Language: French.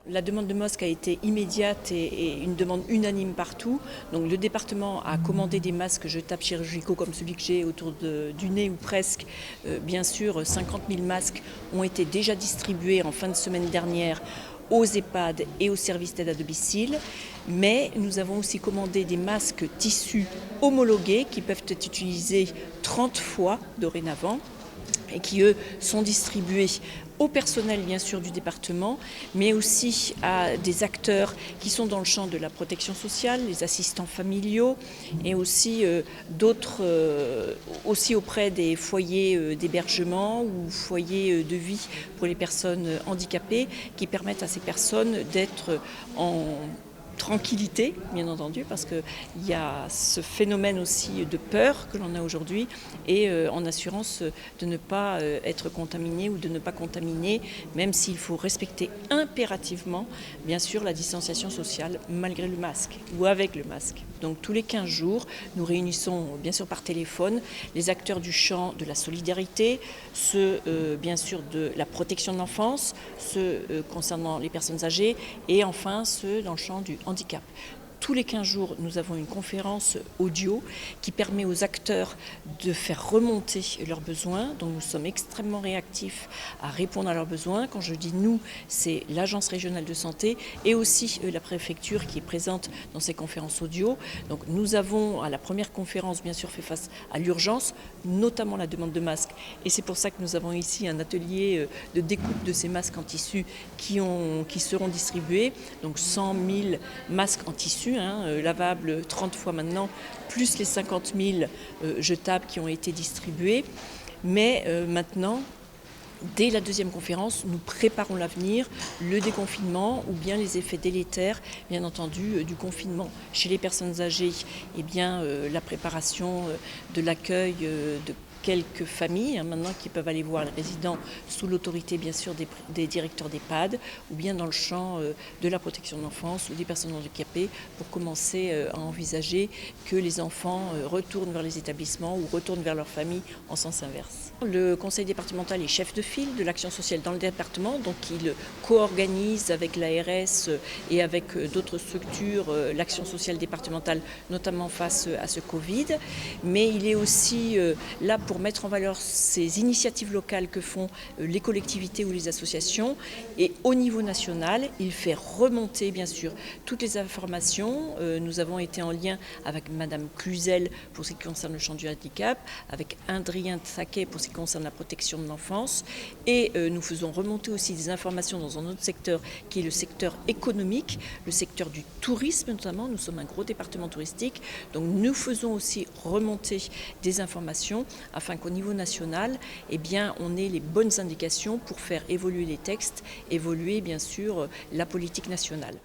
La demande de masques a été immédiate et une demande unanime partout. Donc le département a commandé des masques jetables chirurgicaux comme celui que j'ai autour du nez ou presque. Bien sûr, 50 000 masques ont été déjà distribués en fin de semaine dernière aux EHPAD et aux services d'aide à domicile. Mais nous avons aussi commandé des masques tissus homologués qui peuvent être utilisés 30 fois dorénavant et qui, eux, sont distribués au personnel, bien sûr, du département, mais aussi à des acteurs qui sont dans le champ de la protection sociale, les assistants familiaux, et aussi d'autres, aussi auprès des foyers d'hébergement ou foyers de vie pour les personnes handicapées, qui permettent à ces personnes d'être en tranquillité, bien entendu, parce qu'il y a ce phénomène aussi de peur que l'on a aujourd'hui et en assurance de ne pas être contaminé ou de ne pas contaminer, même s'il faut respecter impérativement, bien sûr, la distanciation sociale malgré le masque ou avec le masque. Donc tous les 15 jours, nous réunissons bien sûr par téléphone les acteurs du champ de la solidarité, ceux bien sûr de la protection de l'enfance, ceux concernant les personnes âgées et enfin ceux dans le champ du handicap. Tous les 15 jours, nous avons une conférence audio qui permet aux acteurs de faire remonter leurs besoins. Donc nous sommes extrêmement réactifs à répondre à leurs besoins. Quand je dis nous, c'est l'Agence régionale de santé et aussi la préfecture qui est présente dans ces conférences audio. Donc nous avons, à la première conférence, bien sûr, fait face à l'urgence, notamment la demande de masques. Et c'est pour ça que nous avons ici un atelier de découpe de ces masques en tissu qui seront distribués. Donc 100 000 masques en tissu. Lavables 30 fois maintenant, plus les 50 000 jetables qui ont été distribués. Mais maintenant, dès la deuxième conférence, nous préparons l'avenir, le déconfinement ou bien les effets délétères, bien entendu, du confinement. Chez les personnes âgées, eh bien, la préparation de l'accueil de quelques familles maintenant qui peuvent aller voir les résidents sous l'autorité bien sûr des directeurs d'EHPAD ou bien dans le champ de la protection de l'enfance ou des personnes handicapées pour commencer à envisager que les enfants retournent vers les établissements ou retournent vers leur famille en sens inverse. Le conseil départemental est chef de file de l'action sociale dans le département, donc il co-organise avec l'ARS et avec d'autres structures l'action sociale départementale, notamment face à ce Covid, mais il est aussi là pour mettre en valeur ces initiatives locales que font les collectivités ou les associations. Et au niveau national, il fait remonter bien sûr toutes les informations. Nous avons été en lien avec Madame Cluzel pour ce qui concerne le champ du handicap, avec Adrien Tsaquet pour ce qui concerne la protection de l'enfance. Et nous faisons remonter aussi des informations dans un autre secteur qui est le secteur économique, le secteur du tourisme notamment. Nous sommes un gros département touristique, donc nous faisons aussi remonter des informations afin qu'au niveau national, eh bien, on ait les bonnes indications pour faire évoluer les textes, évoluer bien sûr la politique nationale.